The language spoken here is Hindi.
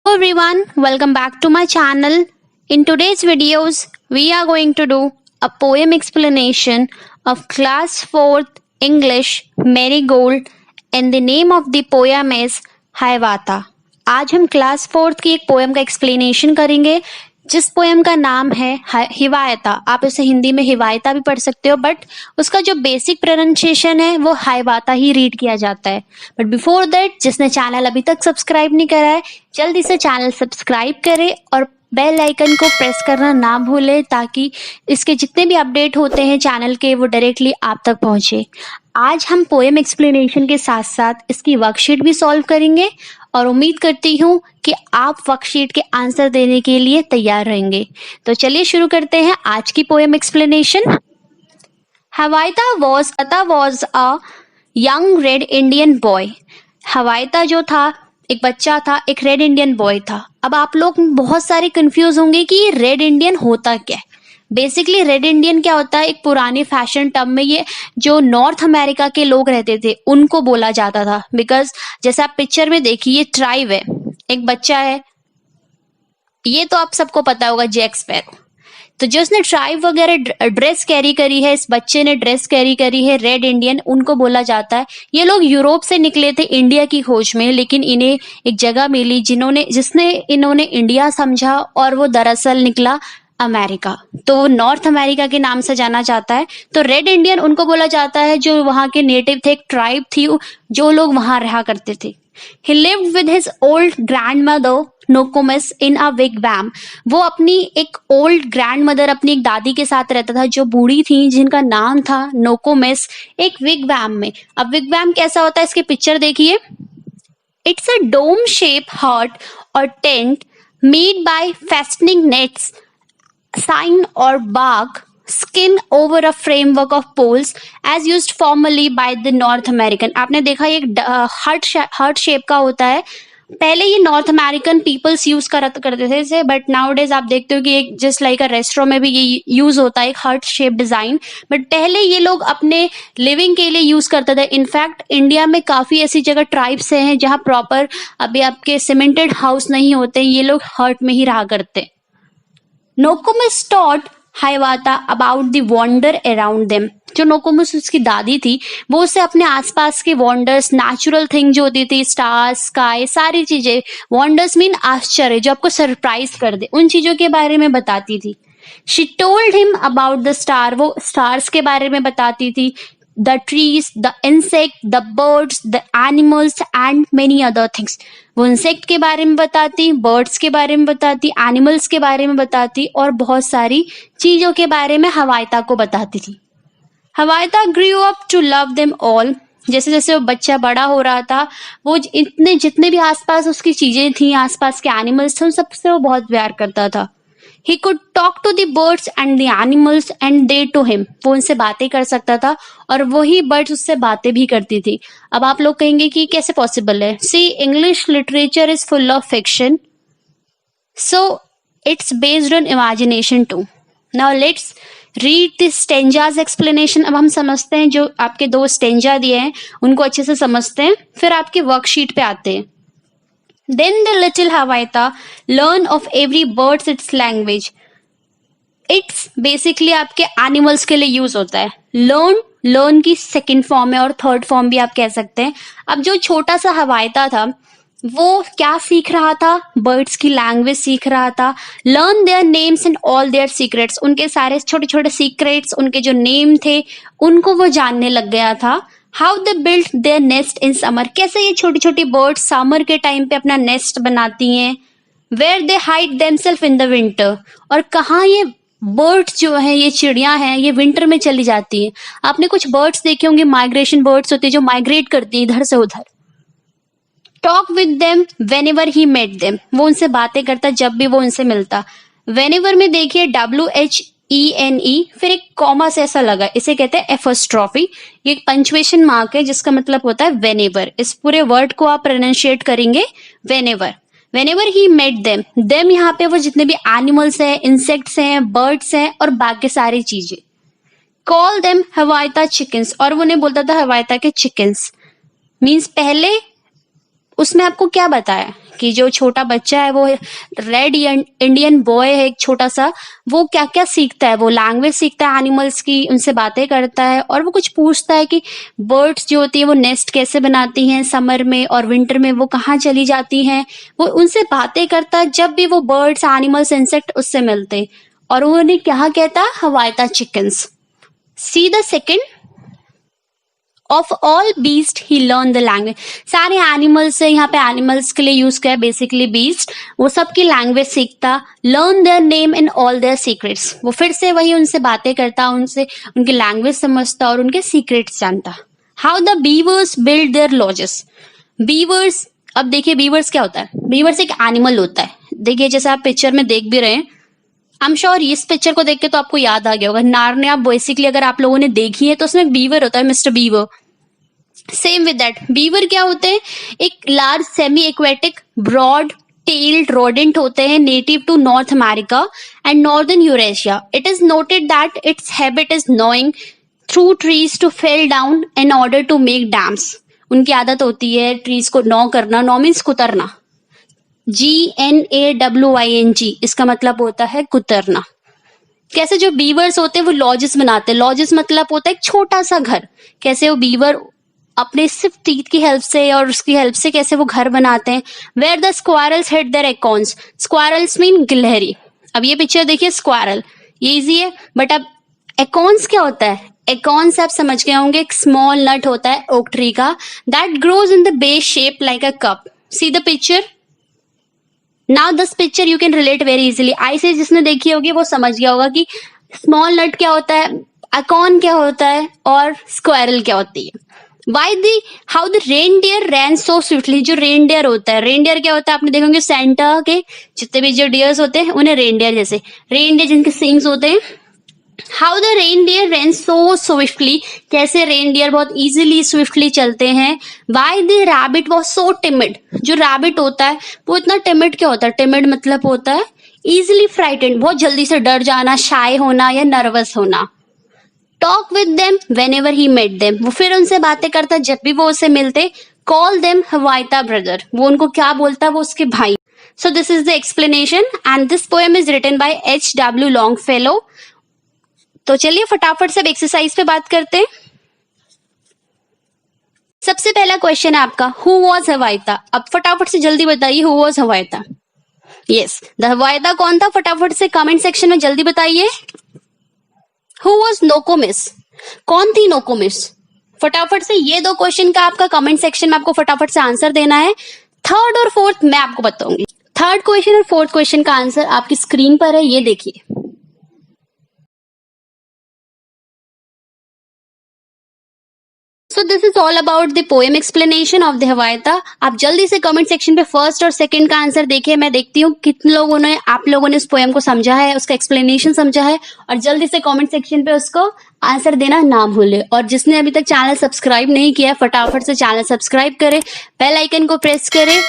Everyone, welcome back to my channel. In today's videos, we are going to do a poem explanation of class 4th English Marigold and the name of the poem is Hiawatha. आज हम क्लास 4th की एक पोएम का एक्सप्लेनेशन करेंगे जिस पोएम का नाम है हिवायता। आप इसे हिंदी में हिवायता भी पढ़ सकते हो, बट उसका जो बेसिक प्रोनाउंसिएशन है वो हिवायता ही रीड किया जाता है। बट बिफोर दैट, जिसने चैनल अभी तक सब्सक्राइब नहीं करा है, जल्दी से चैनल सब्सक्राइब करें और बेल आइकन को प्रेस करना ना भूलें ताकि इसके जितने भी अपडेट होते हैं चैनल के वो डायरेक्टली आप तक पहुंचे। आज हम पोएम एक्सप्लेनेशन के साथ साथ इसकी वर्कशीट भी सॉल्व करेंगे और उम्मीद करती हूँ कि आप वर्कशीट के आंसर देने के लिए तैयार रहेंगे। तो चलिए शुरू करते हैं आज की poem explanation. Hiawatha was a young red Indian boy. Hiawatha जो था एक बच्चा था, एक रेड इंडियन बॉय था। अब आप लोग बहुत सारे कंफ्यूज होंगे कि ये रेड इंडियन होता क्या है। बेसिकली रेड इंडियन क्या होता है, एक पुराने फैशन टर्म में ये जो नॉर्थ अमेरिका के लोग रहते थे उनको बोला जाता था। बिकॉज जैसे आप पिक्चर में देखिए, ये ट्राइब है, एक बच्चा है, ये तो आप सबको पता होगा जैक स्पैरो। तो जो उसने ट्राइब वगैरह ड्रेस कैरी करी है, इस बच्चे ने ड्रेस कैरी करी है रेड इंडियन, उनको बोला जाता है। ये लोग यूरोप से निकले थे इंडिया की खोज में, लेकिन इन्हें एक जगह मिली जिसने इन्होंने इंडिया समझा और वो दरअसल निकला अमेरिका। तो नॉर्थ अमेरिका के नाम से जाना जाता है। तो रेड इंडियन उनको बोला जाता है जो वहां के नेटिव थे, एक ट्राइब थी जो लोग वहां रहा करते थे। He lived with his old grandmother Nokomis in a wigwam. वो अपनी एक ओल्ड ग्रैंड मदर, अपनी एक दादी के साथ रहता था जो बूढ़ी थी, जिनका नाम था नोकोमिस, एक विगवैम में। अब विगवैम कैसा होता है इसके पिक्चर देखिए। It's a dome shape hut और tent made by fastening nets sign or bark skin over a framework of poles as used formerly by the North American. आपने देखा ये हर्ट शेप का होता है। पहले ये नॉर्थ अमेरिकन पीपल्स यूज करते थे इसे, बट नाउ डेज आप देखते हो कि एक जस्ट लाइक अ रेस्टोरेंट में भी ये यूज होता है, एक हर्ट शेप डिजाइन। बट पहले ये लोग अपने लिविंग के लिए यूज करते थे। इनफैक्ट इंडिया में काफी ऐसी जगह ट्राइब्स हैं जहाँ प्रॉपर अभी आपके सीमेंटेड हाउस नहीं होते, ये लोग हर्ट में ही रहा करते। Nokomis taught Hiawatha about the wonder around them. जो नोकोमिस उसकी दादी थी वो उसे अपने आसपास के वॉन्डर्स, नेचुरल थिंग जो होती थी, स्टार्स, स्काई, सारी चीजें, वॉन्डर्स मीन आश्चर्य, जो आपको सरप्राइज कर दे, उन चीजों के बारे में बताती थी। She told him about the star. वो स्टार्स के बारे में बताती थी, the trees, the insect, the birds, the animals and many other things. वो इंसेक्ट के बारे में बताती, बर्ड्स के बारे में बताती, एनिमल्स के बारे में बताती और बहुत सारी चीजों के बारे में हवाइता को बताती थी। हवाइता grew up to love them all. जैसे जैसे वो बच्चा बड़ा हो रहा था, वो जितने भी आसपास उसकी चीजें थी, आसपास के एनिमल्स थे, उन सबसे वो बहुत प्यार करता था। He could talk to the birds and the animals and they to him. वो उनसे बातें कर सकता था और वही बर्ड्स उससे बातें भी करती थी। अब आप लोग कहेंगे कि कैसे पॉसिबल है। See, English literature is full of fiction, so it's based on imagination too. Now let's read the stanzas explanation. अब हम समझते हैं, जो आपके दो स्टेंजा दिए हैं उनको अच्छे से समझते हैं, फिर आपके वर्कशीट पे आते हैं। Then the little Hiawatha learn of every bird's its language. It's basically आपके एनिमल्स के लिए यूज होता है। लर्न की सेकंड फॉर्म है और थर्ड फॉर्म भी आप कह सकते हैं। अब जो छोटा सा हवाइता था वो क्या सीख रहा था, बर्ड्स की लैंग्वेज सीख रहा था। Learn their names and all their secrets, उनके सारे छोटे छोटे सीक्रेट्स, उनके जो नेम थे उनको वो जानने लग गया था। How they build their nest in summer, कैसे ये छोटी छोटी बर्ड्स समर के टाइम पे अपना नेस्ट बनाती हैं। Where they hide themselves in the winter, और कहाँ ये बर्ड्स जो है, ये चिड़िया हैं, ये विंटर में चली जाती हैं। आपने कुछ बर्ड्स देखे होंगे, माइग्रेशन बर्ड्स होती है जो माइग्रेट करती है इधर से उधर। Talk with them whenever he met them, वो उनसे बातें करता जब भी वो उनसे मिलता। वेन एवर में देखिए WHENE, फिर एक कॉमा से ऐसा लगा, इसे कहते हैं एपोस्ट्रॉफी। ये एक पंचुएशन मार्क है जिसका मतलब होता है वेन एवर। इस पूरे वर्ड को आप प्रोनाउंशिएट करेंगे whenever he met them. Them यहाँ पे वो जितने भी एनिमल्स हैं, इंसेक्ट्स हैं, बर्ड्स हैं और बाकी सारी चीजें। कॉल देम हवाइता चिकन्स, और वो उन्हें बोलता था हवाइता के चिकन्स। मीन्स पहले उसमें आपको क्या बताया कि जो छोटा बच्चा है वो रेड इंडियन बॉय है एक छोटा सा, वो क्या क्या सीखता है, वो लैंग्वेज सीखता है एनिमल्स की, उनसे बातें करता है और वो कुछ पूछता है कि बर्ड्स जो होती है वो नेस्ट कैसे बनाती हैं समर में और विंटर में वो कहाँ चली जाती हैं, वो उनसे बातें करता है जब भी वो बर्ड्स एनिमल्स इंसेक्ट उससे मिलते, और वो उन्हें क्या कहता है, Hiawatha chickens. See the second, of all beast he learn the language. सारे एनिमल्स से यहाँ पे एनिमल्स के लिए यूज किया है बेसिकली बीस्ट, वो सबकी लैंग्वेज सीखता, learn their name in all their secrets, वो फिर से वही उनसे बातें करता, उनसे उनकी लैंग्वेज समझता और उनके सीक्रेट्स जानता। How the beavers build their lodges. Beavers, अब देखिए बीवर्स क्या होता है, बीवर्स एक एनिमल होता है, देखिए जैसे आप पिक्चर में देख भी रहे हैं, आई एम श्योर इस पिक्चर को देख के तो आपको याद आ गया होगा, नार्निया बेसिकली अगर आप लोगों ने देखी है तो उसमें एक बीवर होता है, mister beaver. Same with that, beaver क्या होते हैं, एक large semi aquatic broad tailed rodent होते हैं, native to North America and northern Eurasia. It is noted that its habit is gnawing through trees to fell down in order to make dams. उनकी आदत होती है ट्रीज को नॉ करना, नॉ मीन्स कुतरना, GNAWING, इसका मतलब होता है कुतरना। कैसे जो बीवर्स होते हैं वो लॉजेस बनाते हैं, लॉजेस मतलब होता है एक छोटा सा घर, कैसे वो बीवर अपने सिर्फ टीथ की हेल्प से और उसकी हेल्प से कैसे वो घर बनाते हैं। Where the squirrels hid their acorns, squirrels mean गिलहरी। अब ये पिक्चर देखिए स्क्वायरल, ये इजी है, बट अब एकॉन्स क्या होता है, एकॉन्स आप समझ गए होंगे, एक स्मॉल नट होता है ओक ट्री का, that grows in the base shape like a cup. See the picture, now this picture you can relate very easily, I say जिसने देखी होगी वो समझ गया होगा कि स्मॉल नट क्या होता है, अकॉन क्या होता है और स्क्वायरल क्या होती है। Why the how the reindeer ran so swiftly, जो रेनडियर होता है, रेनडियर क्या होता है आपने देखोगे सेंटा के जितने भी जो डियर्स होते हैं उन्हें रेनडियर, जैसे रेनडियर जिनके सिंग्स होते हैं। How the reindeer run so swiftly, कैसे रेनडियर बहुत इजीली स्विफ्टली चलते हैं। Why the rabbit was so timid, जो रैबिट होता है वो इतना टिमिड क्या होता है, टिमिड मतलब होता है इजिली फ्राइटेंड, बहुत जल्दी से डर जाना, शाय होना या नर्वस होना। Talk with them whenever he met them, वो फिर उनसे बातें करता जब भी वो उससे मिलते। कॉल देम हवायता ब्रदर, वो उनको क्या बोलता है, वो उसके भाई। So this is the explanation and this poem is written by H.W. Longfellow. तो चलिए फटाफट से एक्सरसाइज पे बात करते हैं। सबसे पहला क्वेश्चन है आपका, हु वॉज हवायता। अब फटाफट से जल्दी बताइए, हु वॉज हवायता। यस, द हवायता कौन था, फटाफट से कमेंट सेक्शन में जल्दी बताइए। हु वॉज नोकोमिस, कौन थी नोकोमिस, फटाफट से ये दो क्वेश्चन का आपका कमेंट सेक्शन में आपको फटाफट से आंसर देना है। थर्ड और फोर्थ मैं आपको बताऊंगी। थर्ड क्वेश्चन और फोर्थ क्वेश्चन का आंसर आपकी स्क्रीन पर है, ये देखिए। So this is all about the poem explanation of the Hiawatha। आप जल्दी से कमेंट सेक्शन पे फर्स्ट और सेकंड का आंसर देखिए, मैं देखती हूँ कितने लोगों ने, आप लोगों ने उस पोएम को समझा है, उसका एक्सप्लेनेशन समझा है, और जल्दी से कमेंट सेक्शन पे उसको आंसर देना ना भूले। और जिसने अभी तक चैनल सब्सक्राइब नहीं किया फटाफट से चैनल सब्सक्राइब करें, बेल आइकन को प्रेस करें